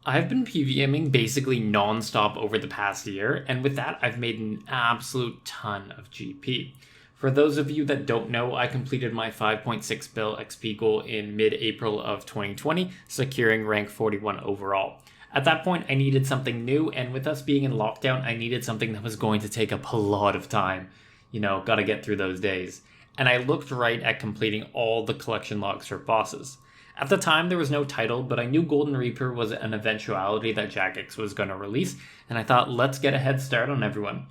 I've been PVMing basically non-stop over the past year, and with that, I've made an absolute ton of GP. For those of you that don't know, I completed my 5.6 bill XP goal in mid-April of 2020, securing rank 41 overall. At that point, I needed something new, and with us being in lockdown, I needed something that was going to take up a lot of time. Gotta get through those days. And I looked right at completing all the collection logs for bosses. At the time, there was no title, but I knew Golden Reaper was an eventuality that Jagex was going to release, and I thought, let's get a head start on everyone.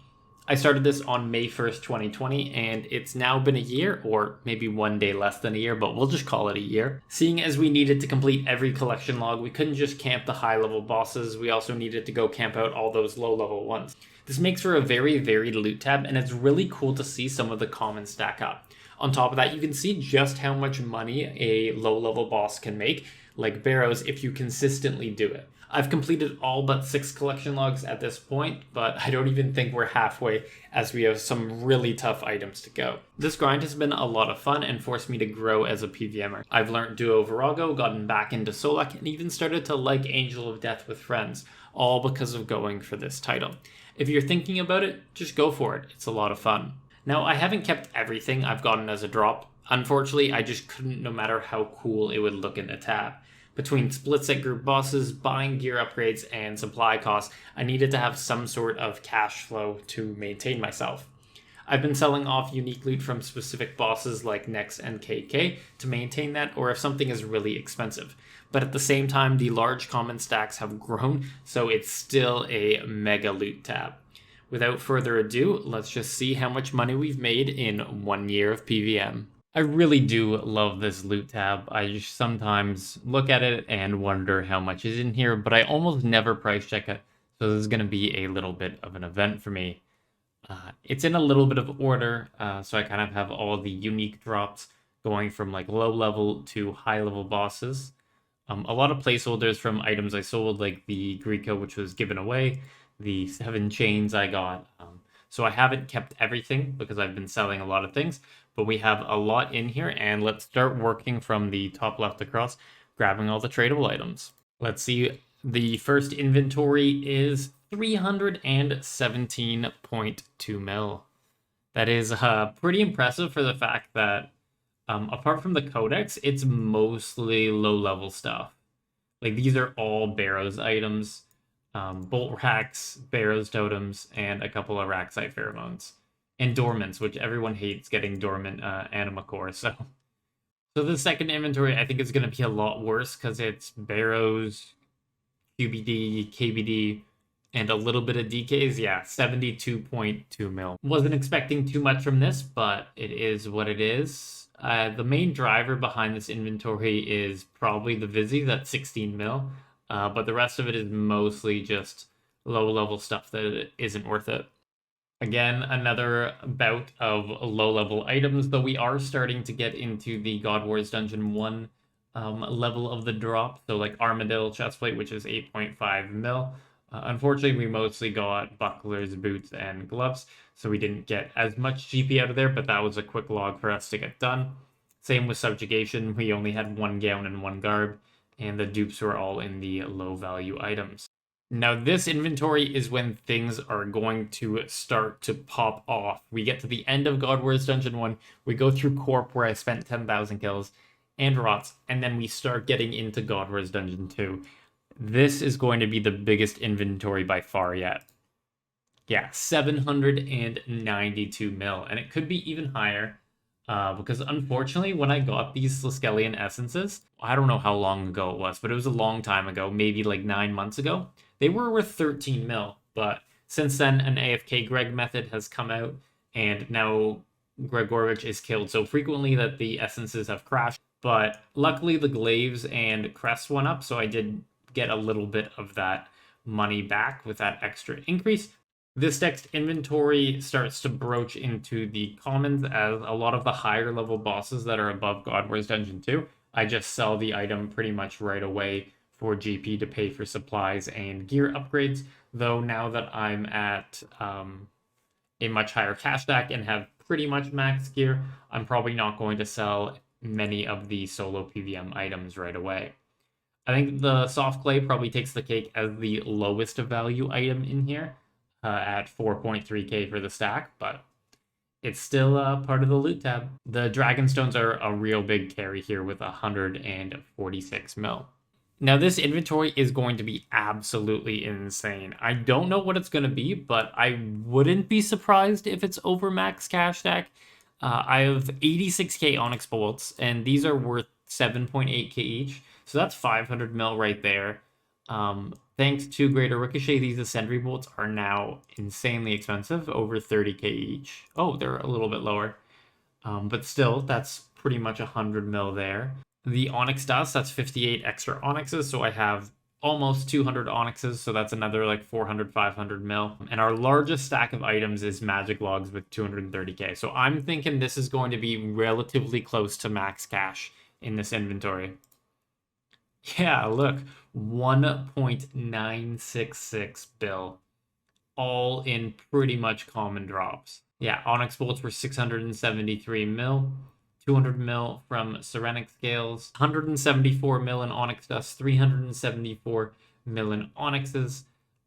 I started this on May 1st, 2020, and it's now been a year, or maybe one day less than a year, but we'll just call it a year. Seeing as we needed to complete every collection log, we couldn't just camp the high-level bosses, we also needed to go camp out all those low-level ones. This makes for a very varied loot tab, and it's really cool to see some of the commons stack up. On top of that, you can see just how much money a low-level boss can make, like Barrows, if you consistently do it. I've completed all but 6 collection logs at this point, but I don't even think we're halfway, as we have some really tough items to go. This grind has been a lot of fun and forced me to grow as a PVMer. I've learned Duo Virago, gotten back into Solak, and even started to like Angel of Death with friends, all because of going for this title. If you're thinking about it, just go for it. It's a lot of fun. Now, I haven't kept everything I've gotten as a drop. Unfortunately, I just couldn't, no matter how cool it would look in the tab. Between split set group bosses, buying gear upgrades, and supply costs, I needed to have some sort of cash flow to maintain myself. I've been selling off unique loot from specific bosses like Nex and KK to maintain that, or if something is really expensive. But at the same time, the large common stacks have grown, so it's still a mega loot tab. Without further ado, let's just see how much money we've made in 1 year of PvM. I really do love this loot tab. I just sometimes look at it and wonder how much is in here, but I almost never price check it, so this is going to be a little bit of an event for me. It's in a little bit of order, so I kind of have all the unique drops going from like low level to high level bosses. A lot of placeholders from items I sold, like the Greco, which was given away, the 7 chains I got. So I haven't kept everything because I've been selling a lot of things, but we have a lot in here, and let's start working from the top left across, grabbing all the tradable items. Let's see, the first inventory is 317.2 mil. That is pretty impressive for the fact that apart from the codex, it's mostly low-level stuff. Like, these are all Barrows items. Bolt racks, Barrows totems, and a couple of Racksite pheromones. And dormants, which everyone hates getting dormant anima core. So the second inventory, I think, is going to be a lot worse because it's Barrows, QBD, KBD, and a little bit of DKs. Yeah, 72.2 mil. Wasn't expecting too much from this, but it is what it is. The main driver behind this inventory is probably the Vizzy, that's 16 mil. But the rest of it is mostly just low-level stuff that isn't worth it. Again, another bout of low-level items, though we are starting to get into the God Wars Dungeon 1 level of the drop. So like Armadillo chestplate, which is 8.5 mil. Unfortunately, we mostly got bucklers, boots, and gloves, so we didn't get as much GP out of there, but that was a quick log for us to get done. Same with subjugation, we only had 1 gown and 1 garb, and the dupes were all in the low-value items. Now, this inventory is when things are going to start to pop off. We get to the end of God Wars Dungeon 1, we go through Corp, where I spent 10,000 kills, and Rots, and then we start getting into God Wars Dungeon 2. This is going to be the biggest inventory by far yet. Yeah, 792 mil, and it could be even higher. Because unfortunately, when I got these Cyrenic Essences, I don't know how long ago it was, but it was a long time ago, maybe like 9 months ago, they were worth 13 mil. But since then, an AFK Greg method has come out, and now Gregorovich is killed so frequently that the Essences have crashed. But luckily, the Glaives and Crest went up, so I did get a little bit of that money back with that extra increase. This next inventory starts to broach into the commons, as a lot of the higher level bosses that are above God Wars Dungeon 2, I just sell the item pretty much right away for GP to pay for supplies and gear upgrades, though now that I'm at a much higher cash stack and have pretty much max gear, I'm probably not going to sell many of the solo PvM items right away. I think the soft clay probably takes the cake as the lowest value item in here at 4.3k for the stack, but it's still part of the loot tab. The Dragonstones are a real big carry here with 146 mil. Now, this inventory is going to be absolutely insane. I don't know what it's going to be, but I wouldn't be surprised if it's over max cash stack. I have 86k Onyx Bolts, and these are worth 7.8k each. So that's 500 mil right there. Thanks to Greater Ricochet, these Ascendary Bolts are now insanely expensive, over 30k each. Oh, they're a little bit lower. But still, that's pretty much 100 mil there. The Onyx Dust, that's 58 extra Onyxes, so I have almost 200 Onyxes, so that's another like 400, 500 mil. And our largest stack of items is Magic Logs with 230k. So I'm thinking this is going to be relatively close to max cash in this inventory. Yeah, look, 1.966 bill, all in pretty much common drops. Yeah, Onyx Bolts were 673 mil. 200 mil from Cyrenic Scales, 174 mil in Onyx Dust, 374 mil in Onyxes,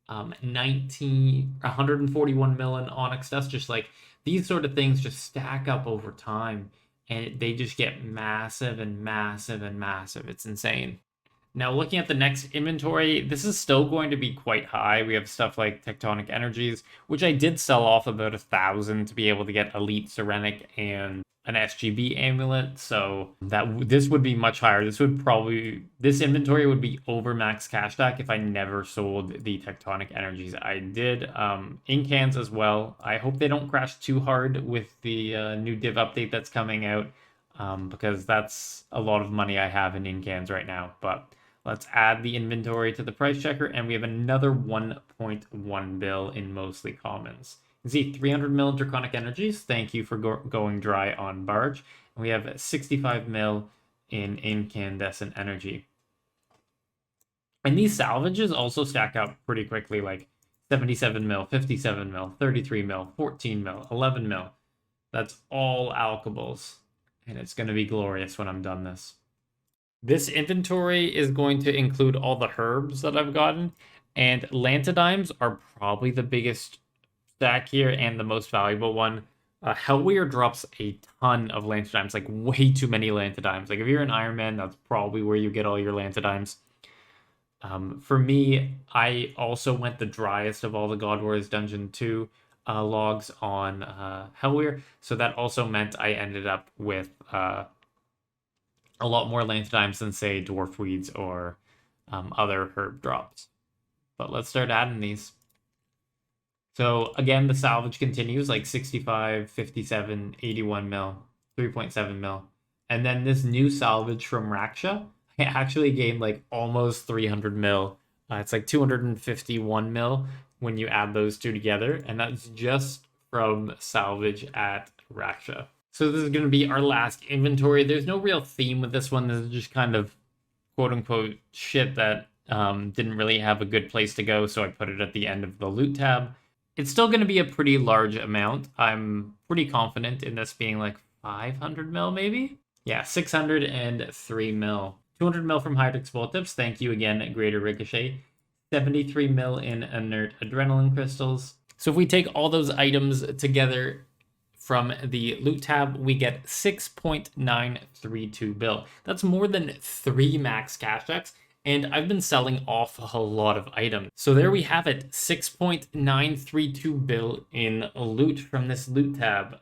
141 mil in Onyx Dust. Just like these sort of things just stack up over time, and they just get massive and massive and massive. It's insane. Now, looking at the next inventory, this is still going to be quite high. We have stuff like Tectonic Energies, which I did sell off about 1,000 to be able to get Elite Cyrenic and an SGB amulet, so this would be much higher. This inventory would be over max cash stack if I never sold the Tectonic Energies. I did ink cans as well. I hope they don't crash too hard with the new div update that's coming out, because that's a lot of money I have in ink cans right now. But let's add the inventory to the price checker, and we have another 1.1 bill in mostly commons. You see 300 mil Draconic Energies. Thank you for going dry on Barge. And we have 65 mil in Incandescent Energy. And these salvages also stack up pretty quickly, like 77 mil, 57 mil, 33 mil, 14 mil, 11 mil. That's all alkables. And it's going to be glorious when I'm done this. This inventory is going to include all the herbs that I've gotten. And Lantidimes are probably the biggest stack here and the most valuable one. Hellweir drops a ton of Lantidimes, like way too many Lantidimes. Like if you're an Iron Man, that's probably where you get all your Lantidimes. For me, I also went the driest of all the God Wars Dungeon 2 logs on Hellweir, so that also meant I ended up with a lot more Lantidimes than, say, Dwarf Weeds or other herb drops. But let's start adding these. So again, the salvage continues, like 65, 57, 81 mil, 3.7 mil. And then this new salvage from Raksha, I actually gained like almost 300 mil. It's like 251 mil when you add those two together. And that's just from salvage at Raksha. So this is going to be our last inventory. There's no real theme with this one. This is just kind of quote unquote shit that didn't really have a good place to go. So I put it at the end of the loot tab. It's still going to be a pretty large amount. I'm pretty confident in this being like 500 mil, maybe? Yeah, 603 mil. 200 mil from Hydrix Voltips. Thank you again, Greater Ricochet. 73 mil in Inert Adrenaline Crystals. So if we take all those items together from the loot tab, we get 6.932 bill. That's more than 3 max cash stacks. And I've been selling off a lot of items. So there we have it, 6.932 bill in loot from this loot tab.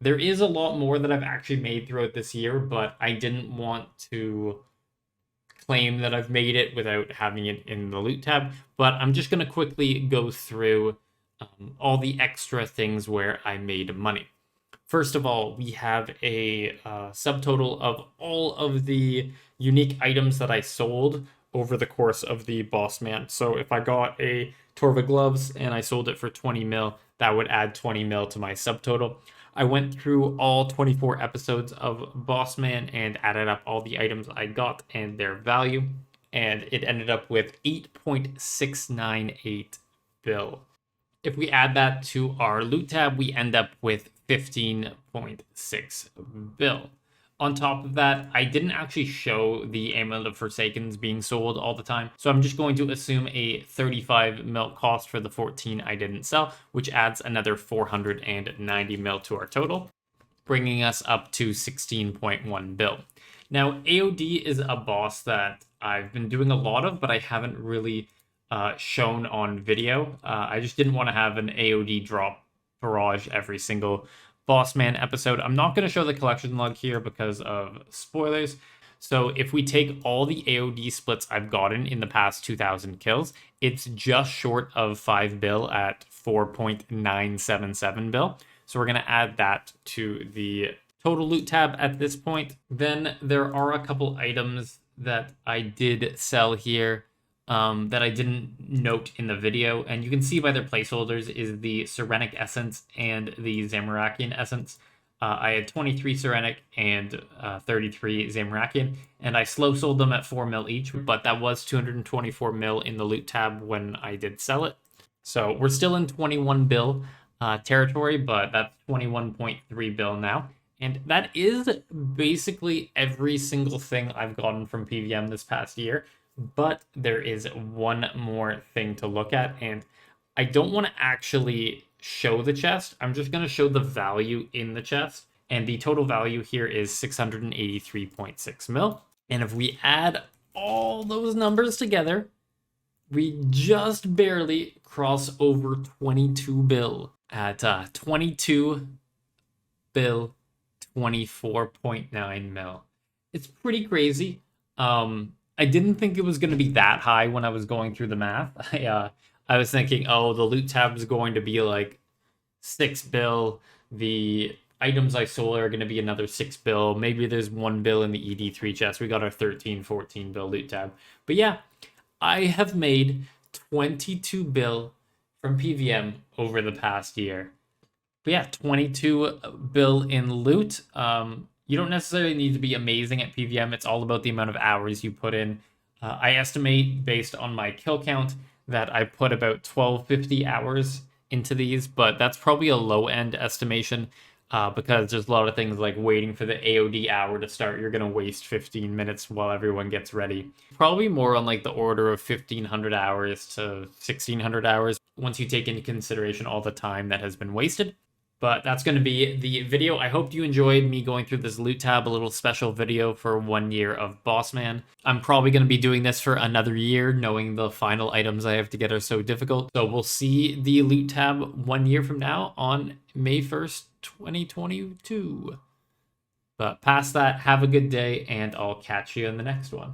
There is a lot more that I've actually made throughout this year, but I didn't want to claim that I've made it without having it in the loot tab. But I'm just going to quickly go through all the extra things where I made money. First of all, we have a subtotal of all of the unique items that I sold over the course of the Boss Man. So if I got a Torva Gloves and I sold it for 20 mil, that would add 20 mil to my subtotal. I went through all 24 episodes of Boss Man and added up all the items I got and their value, and it ended up with 8.698 bill. If we add that to our loot tab, we end up with 15.6 bill. On top of that, I didn't actually show the Amulet of Forsakens being sold all the time, so I'm just going to assume a 35 mil cost for the 14 I didn't sell, which adds another 490 mil to our total, bringing us up to 16.1 bill. Now, AOD is a boss that I've been doing a lot of, but I haven't really shown on video. I just didn't want to have an AOD drop barrage every single boss man episode. I'm not going to show the collection log here because of spoilers. So if we take all the AOD splits I've gotten in the past 2,000 kills, it's just short of 5 bill at 4.977 bill. So we're going to add that to the total loot tab at this point. Then there are a couple items that I did sell here that I didn't note in the video, and you can see by their placeholders is the Cyrenic Essence and the Zamorakian Essence. I had 23 Cyrenic and 33 Zamorakian, and I slow sold them at 4 mil each, but that was 224 mil in the loot tab when I did sell it. So we're still in 21 bill territory, but that's 21.3 bill now. And that is basically every single thing I've gotten from PvM this past year. But there is one more thing to look at, and I don't want to actually show the chest. I'm just going to show the value in the chest, and the total value here is 683.6 mil. And if we add all those numbers together, we just barely cross over 22 bill at 22 bill 24.9 mil. It's pretty crazy. I didn't think it was going to be that high when I was going through the math. I was thinking, oh, the loot tab is going to be like 6 bill. The items I sold are going to be another 6 bill. Maybe there's 1 bill in the ED3 chest. We got our 13, 14 bill loot tab. But yeah, I have made 22 bill from PvM over the past year. But yeah, 22 bill in loot. You don't necessarily need to be amazing at PvM. It's all about the amount of hours you put in. I estimate, based on my kill count, that I put about 1250 hours into these, but that's probably a low-end estimation because there's a lot of things like waiting for the AOD hour to start. You're going to waste 15 minutes while everyone gets ready. Probably more on like the order of 1,500 hours to 1,600 hours once you take into consideration all the time that has been wasted. But that's going to be the video. I hope you enjoyed me going through this loot tab, a little special video for 1 year of Bossman. I'm probably going to be doing this for another year, knowing the final items I have to get are so difficult. So we'll see the loot tab 1 year from now on May 1st, 2022. But past that, have a good day, and I'll catch you in the next one.